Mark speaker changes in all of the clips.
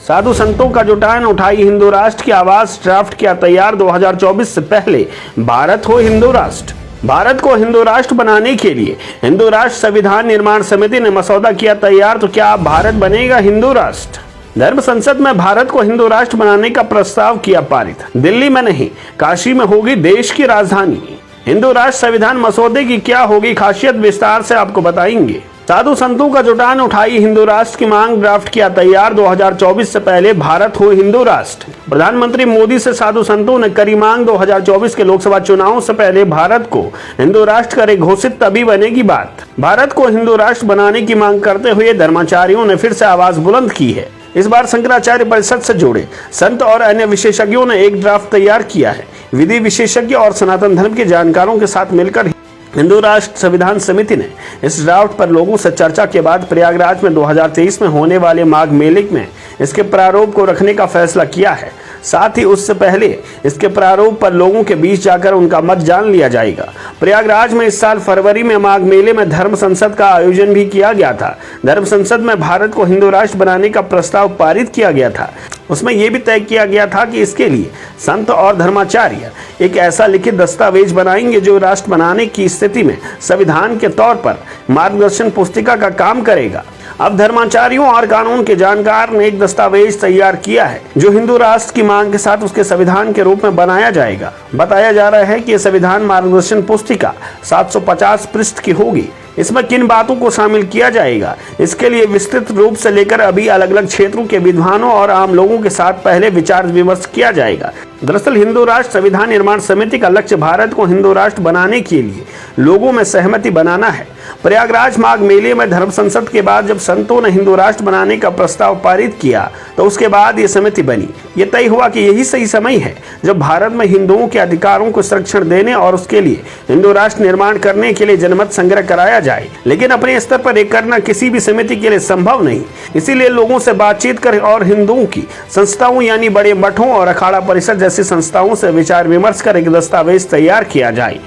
Speaker 1: साधु संतों का जुटान, उठाई हिंदू राष्ट्र की आवाज, ड्राफ्ट किया तैयार 2024 से पहले भारत हो हिंदू राष्ट्र। भारत को हिंदू राष्ट्र बनाने के लिए हिंदू राष्ट्र संविधान निर्माण समिति ने मसौदा किया तैयार, तो क्या अब भारत बनेगा हिंदू राष्ट्र? धर्म संसद में भारत को हिंदू राष्ट्र बनाने का प्रस्ताव किया पारित। दिल्ली में नहीं, काशी में होगी देश की राजधानी। हिंदू राष्ट्र संविधान मसौदे की क्या होगी खासियत, विस्तार से आपको बताएंगे। साधु संतों का जुटान, उठाई हिंदू राष्ट्र की मांग, ड्राफ्ट किया तैयार 2024 से पहले भारत हो हिंदू राष्ट्र। प्रधानमंत्री मोदी से साधु संतों ने करी मांग, 2024 के लोकसभा चुनाव से पहले भारत को हिंदू राष्ट्र करे घोषित तभी बनेगी बात। भारत को हिंदू राष्ट्र बनाने की मांग करते हुए धर्माचार्यों ने फिर से आवाज बुलंद की है। इस बार शंकराचार्य परिषद से जुड़े संत और अन्य विशेषज्ञों ने एक ड्राफ्ट तैयार किया है। विधि विशेषज्ञ और सनातन धर्म के जानकारों के साथ मिलकर हिंदू राष्ट्र संविधान समिति ने इस ड्राफ्ट पर लोगों से चर्चा के बाद प्रयागराज में 2023 में होने वाले माघ मेले में इसके प्रारूप को रखने का फैसला किया है। साथ ही उससे पहले इसके प्रारूप पर लोगों के बीच जाकर उनका मत जान लिया जाएगा। प्रयागराज में इस साल फरवरी में माघ मेले में धर्म संसद का आयोजन भी किया गया था। धर्म संसद में भारत को हिंदू राष्ट्र बनाने का प्रस्ताव पारित किया गया था। उसमें यह भी तय किया गया था कि इसके लिए संत और धर्माचार्य एक ऐसा लिखित दस्तावेज बनाएंगे जो राष्ट्र बनाने की स्थिति में संविधान के तौर पर मार्गदर्शन पुस्तिका का काम करेगा। अब धर्माचार्यों और कानून के जानकार ने एक दस्तावेज तैयार किया है जो हिंदू राष्ट्र की मांग के साथ उसके संविधान के रूप में बनाया जाएगा। बताया जा रहा है कि यह संविधान मार्गदर्शन पुस्तिका 750 पृष्ठ की होगी। इसमें किन बातों को शामिल किया जाएगा, इसके लिए विस्तृत रूप से लेकर अभी अलग अलग क्षेत्रों के विद्वानों और आम लोगों के साथ पहले विचार विमर्श किया जाएगा। दरअसल हिंदू राष्ट्र संविधान निर्माण समिति का लक्ष्य भारत को हिंदू राष्ट्र बनाने के लिए लोगों में सहमति बनाना है। प्रयागराज माघ मेले में धर्म संसद के बाद जब संतों ने हिंदू राष्ट्र बनाने का प्रस्ताव पारित किया तो उसके बाद ये समिति बनी। ये तय हुआ कि यही सही समय है जब भारत में हिंदुओं के अधिकारों को संरक्षण देने और उसके लिए हिंदू राष्ट्र निर्माण करने के लिए जनमत संग्रह कराया जाए। लेकिन अपने स्तर पर एक करना किसी भी समिति के लिए संभव नहीं। इसीलिए लोगों से बातचीत करें और हिंदुओं की संस्थाओं यानी बड़े मठों और अखाड़ा परिषद जैसी संस्थाओं से विचार विमर्श कर एक दस्तावेज तैयार किया जाए।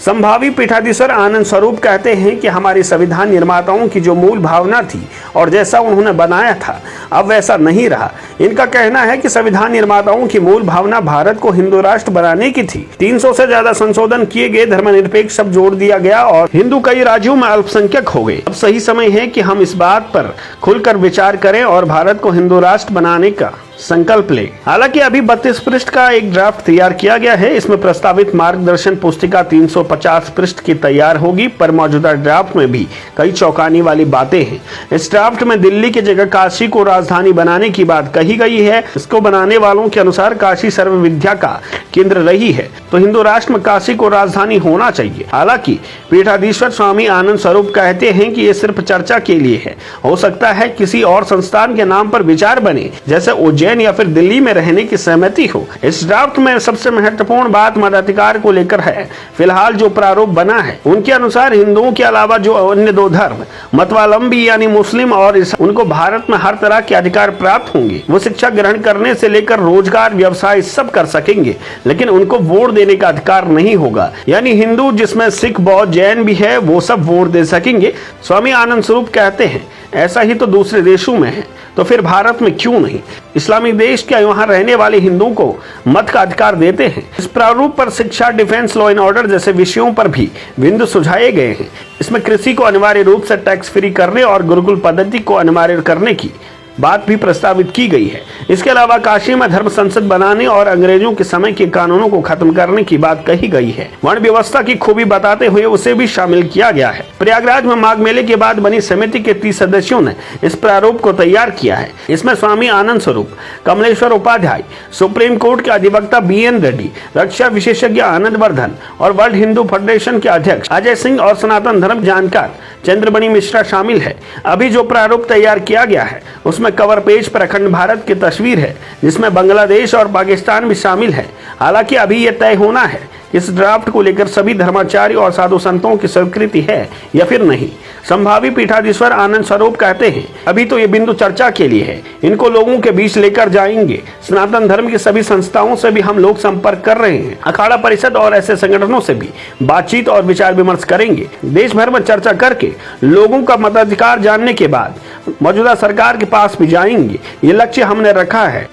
Speaker 1: संभावी पीठाधीश्वर आनंद स्वरूप कहते हैं कि हमारे संविधान निर्माताओं की जो मूल भावना थी और जैसा उन्होंने बनाया था अब वैसा नहीं रहा। इनका कहना है कि संविधान निर्माताओं की मूल भावना भारत को हिंदू राष्ट्र बनाने की थी। 300 से ज्यादा संशोधन किए गए, धर्मनिरपेक्ष शब्द जोड़ दिया गया और हिंदू कई राज्यों में अल्पसंख्यक हो गए। अब सही समय है कि हम इस बात पर खुलकर विचार करें और भारत को हिंदू राष्ट्र बनाने का संकल्प ले। हालांकि अभी 32 पृष्ठ का एक ड्राफ्ट तैयार किया गया है। इसमें प्रस्तावित मार्गदर्शन पुस्तिका 350 पृष्ठ की तैयार होगी, पर मौजूदा ड्राफ्ट में भी कई चौंकाने वाली बातें हैं। इस ड्राफ्ट में दिल्ली की जगह काशी को राजधानी बनाने की बात कही गई है। इसको बनाने वालों के अनुसार काशी सर्व विद्या का केंद्र रही है, तो हिंदू राष्ट्र में काशी को राजधानी होना चाहिए। हालांकि पीठाधीश्वर स्वामी आनंद स्वरूप कहते हैं कि ये सिर्फ चर्चा के लिए है। हो सकता है किसी और संस्थान के नाम पर विचार बने, जैसे उज्जैन या फिर दिल्ली में रहने की सहमति हो। इस ड्राफ्ट में सबसे महत्वपूर्ण बात मताधिकार को लेकर है। फिलहाल जो प्रारूप बना है उनके अनुसार हिंदुओं के अलावा जो अन्य दो धर्म मतवालंबी यानी मुस्लिम और ईसाई, उनको भारत में हर तरह के अधिकार प्राप्त होंगे। वो शिक्षा ग्रहण करने से लेकर रोजगार, व्यवसाय सब कर सकेंगे, लेकिन उनको वोट देने का अधिकार नहीं होगा। यानी हिंदू जिसमें सिख, बौद्ध, जैन भी है वो सब वोट दे सकेंगे। स्वामी आनंद स्वरूप कहते हैं ऐसा ही तो दूसरे देशों में है, तो फिर भारत में क्यों नहीं? इस्लामिक देश क्या वहां रहने वाले हिंदुओं को मत का अधिकार देते हैं? इस प्रारूप पर शिक्षा, डिफेंस, लॉ एंड ऑर्डर जैसे विषयों पर भी बिंदु सुझाए गए हैं। इसमें कृषि को अनिवार्य रूप से टैक्स फ्री करने और गुरुकुल पद्धति को अनिवार्य करने की बात भी प्रस्तावित की गई है। इसके अलावा काशी में धर्म संसद बनाने और अंग्रेजों के समय के कानूनों को खत्म करने की बात कही गई है। वर्ण व्यवस्था की खूबी बताते हुए उसे भी शामिल किया गया है। प्रयागराज में माघ मेले के बाद बनी समिति के 30 सदस्यों ने इस प्रारूप को तैयार किया है। इसमें स्वामी आनंद स्वरूप, कमलेश्वर उपाध्याय, सुप्रीम कोर्ट के अधिवक्ता BN रेड्डी, रक्षा विशेषज्ञ आनंद वर्धन और वर्ल्ड हिंदू फेडरेशन के अध्यक्ष अजय सिंह और सनातन धर्म जानकार चंद्रमणि मिश्रा शामिल है। अभी जो प्रारूप तैयार किया गया है उसमें कवर पेज पर अखंड भारत की तस्वीर है, जिसमें बांग्लादेश और पाकिस्तान भी शामिल है। हालांकि अभी यह तय होना है इस ड्राफ्ट को लेकर सभी धर्माचार्य और साधु संतों की स्वीकृति है या फिर नहीं। संभावी पीठाधीश्वर आनंद स्वरूप कहते हैं, अभी तो ये बिंदु चर्चा के लिए है, इनको लोगों के बीच लेकर जाएंगे। सनातन धर्म की सभी संस्थाओं से भी हम लोग संपर्क कर रहे हैं, अखाड़ा परिषद और ऐसे संगठनों से भी बातचीत और विचार विमर्श करेंगे। देश भर में चर्चा करके लोगों का मताधिकार जानने के बाद मौजूदा सरकार के पास भी जाएंगे। ये लक्ष्य हमने रखा है।